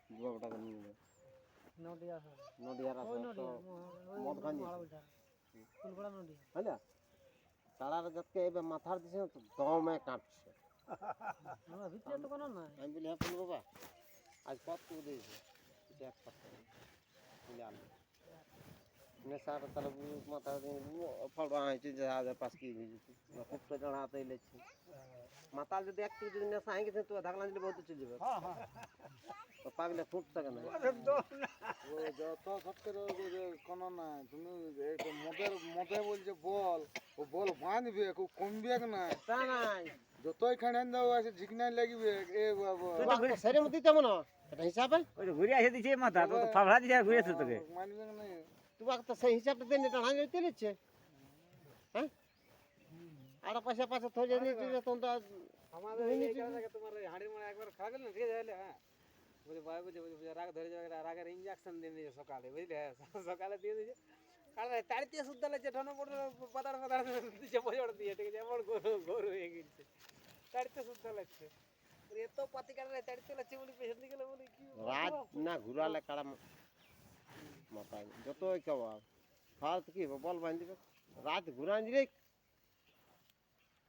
যুবকটাকে নিয়ে যাবে নডিয়া নডিয়ার ওই আছে তো নডিয়া মদ খান ফুলবড়া নডিয়া হ্যাঁ তারার যাতে এবার মাথার দিছে না তো দমে কাটছে আমার ভিতরে তো কোনো নাই আমি বলি হ্যাঁ ফুল বাবা আজ কত করে দিয়েছে এটা এক সপ্তাহ বলে আনলো নেশাটা তারা মাথা ফলবা হয়েছে যে হাজার 5 কেজি হয়ে যেত খুবটা জড়া হাতে লেছে মাতাল যদি একটু যদি নেশা হয়ে গেছে তো ধাকলা দিলে বহুত চলে যাবে তো পাগলে ফুটতে কেন যত সত্যের কোনো না তুমি মদে বলছে বল ও বল বাঁধবে কমবে না তা নাই যতই খানে দাও আছে ঝিকনাই লাগবে এ বাবা সেরে মধ্যে তেমন এটা হিসাবে ওই তো ঘুরে আসে দিছে মাথা তো ফাফড়া দিয়ে ঘুরেছে তোকে মানবে না তোমাকে তো সেই হিসাবটা দেন এটা হাঁড়ি তেলেছে হ্যাঁ আর পয়সা পয়সা থয়ে যায় নিয়ে তখন তো আমাদের এই জায়গা তোমার হাড়ির মানে একবার খাওয়া গেল না ঠিক আছে হ্যাঁ বলে ভাই বুঝে রাগ ধরে যাবে রাগের ইনজেকশন দিয়ে দিয়েছে সকালে বুঝলে সকালে দিয়ে দিয়েছে কারণ তাড়িতে শুদ্ধ লাগছে ঠনো পড়ে পাতাড় দিচ্ছে বজড় দিয়ে ঠিক আছে এমন গরু হয়ে গেছে তাড়িতে শুদ্ধ লাগছে এত পাতি কাটে তাড়িতে লাগছে বলি পেছন দিকে বলি কি রাত না ঘুরালে কাড়া মাথায় যতই খাওয়া খাওয়া তো কি হবে বল বাঁধ দিবে রাত ঘুরান দিলে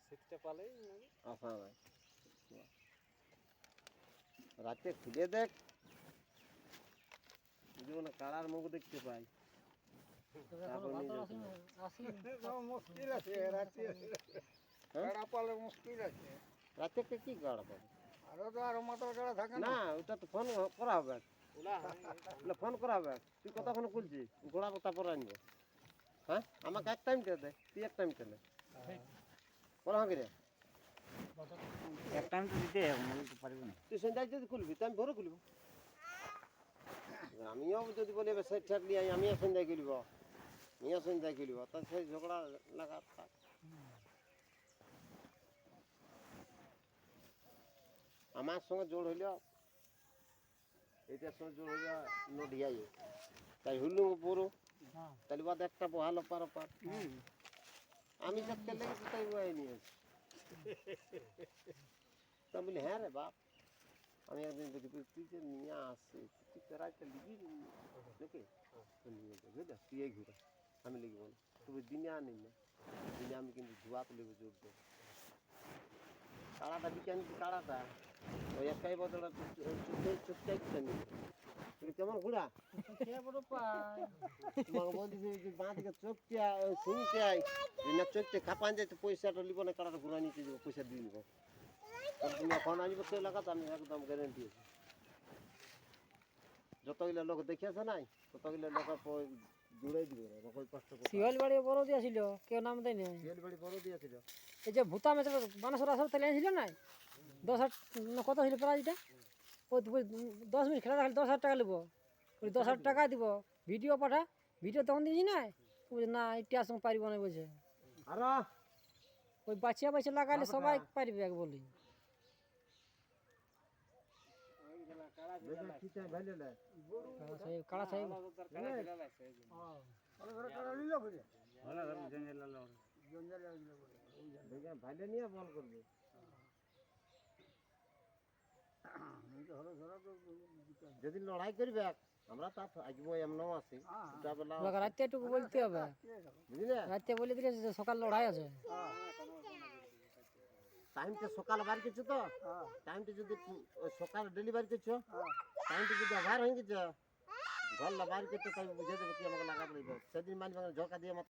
শীতটা পালে আসা নাই রাতে খুলে দেখ জীবনে কাড়ার মুখ দেখতে পাই মুশকিল আছে রাতে কাড়া পালে মুশকিল আছে রাতে কি কাড়া পাবে আরো তো আরো মাথার কাড়া থাকে না না ওটা তো ফোন করা হবে ফোন করা হবে তুই কতক্ষণ খুলছিস ঘোড়া কথা পরে আনবে হ্যাঁ আমাকে এক টাইম দে তুই এক টাইম খেলে করা হবে রে এক টাইম তো দিতে পারবো না তুই সন্ধ্যায় যদি খুলবি তো আমি ভোরে খুলব আমিও যদি বলি এবার সেট ঠেট নিয়ে আমিও সন্ধ্যায় খুলব আমিও সন্ধ্যায় খুলব তা সেই ঝগড়া লাগা থাক আমার সঙ্গে জোর হইল এইটার সঙ্গে জোর হইল নডিয়াই তাই হুল্লুম পুরো তাহলে বাদ একটা ভালো পার আমি যাতে লেগেছি তাই বয়ে নিয়েছি তা বলি হ্যাঁ রে বাপ আমি একদিন দেখি তুই যে নিয়ে আসছিস তুই পেরাইতে লিখি নাকি নিয়ে যাবে বুঝলি তুই এই ঘুরে আমি লিখব না তবে দিনে আনি না দিনে আমি কিন্তু ধোয়াতে লেগে জোর দেবো কাড়াটা দিকে আনছি কাড়াটা ওই একটাই বদলা চুপচাই তুমি কেমন ঘুরা তোমাকে বলতেছি যে বাঁ দিকে চোখতে শুনতে আই না চোখতে খাপান যায় তো পয়সাটা লিব না কাড়াটা ঘুরা নিতে যাবো পয়সা দিয়ে দিব তুমি এখন আসবো সেই লাগাতে আমি একদম গ্যারেন্টি আছে যতগুলো লোক দেখিয়েছে নাই ততগুলো লোক জুড়ে দিবে ওই কষ্ট করে শিয়াল বাড়ি বড় দিয়েছিল কেউ নাম দেয়নি তেল বাড়ি বড় দিয়েছিল এই যে ভূতা মেচে বানাসর আসর তেলে ছিল না 10,000 কত ছিল প্রাইজটা ওই 10 মিনিট খেলা দেখালে 10,000 টাকা নেবো ওই 10,000 টাকা দিব ভিডিও পাঠা ভিডিও তখন দিয়েছি না বলছে না ইতিহাস সঙ্গে পারিব না বলছে আর ওই বাচ্চা বাচ্চা লাগালে সবাই পারবে এক বলি কাড়া সাহেব ভাইলে নিয়ে বল করবে যদি লড়াই করবে আমরা তা আসবো এমনও আছি রাতে একটু বলতে হবে বুঝলে রাতে বলে দিলে যে সকাল লড়াই আছে টাইমটা সকাল বার করছো তো টাইমটা যদি সকাল ডেলিভারি করছো টাইমটা যদি আবার হয়ে গেছে ঘর বার করতে তাই বুঝে দেবো কি আমাকে লাগা পড়বে সেদিন মানবে ঝোঁকা দিয়ে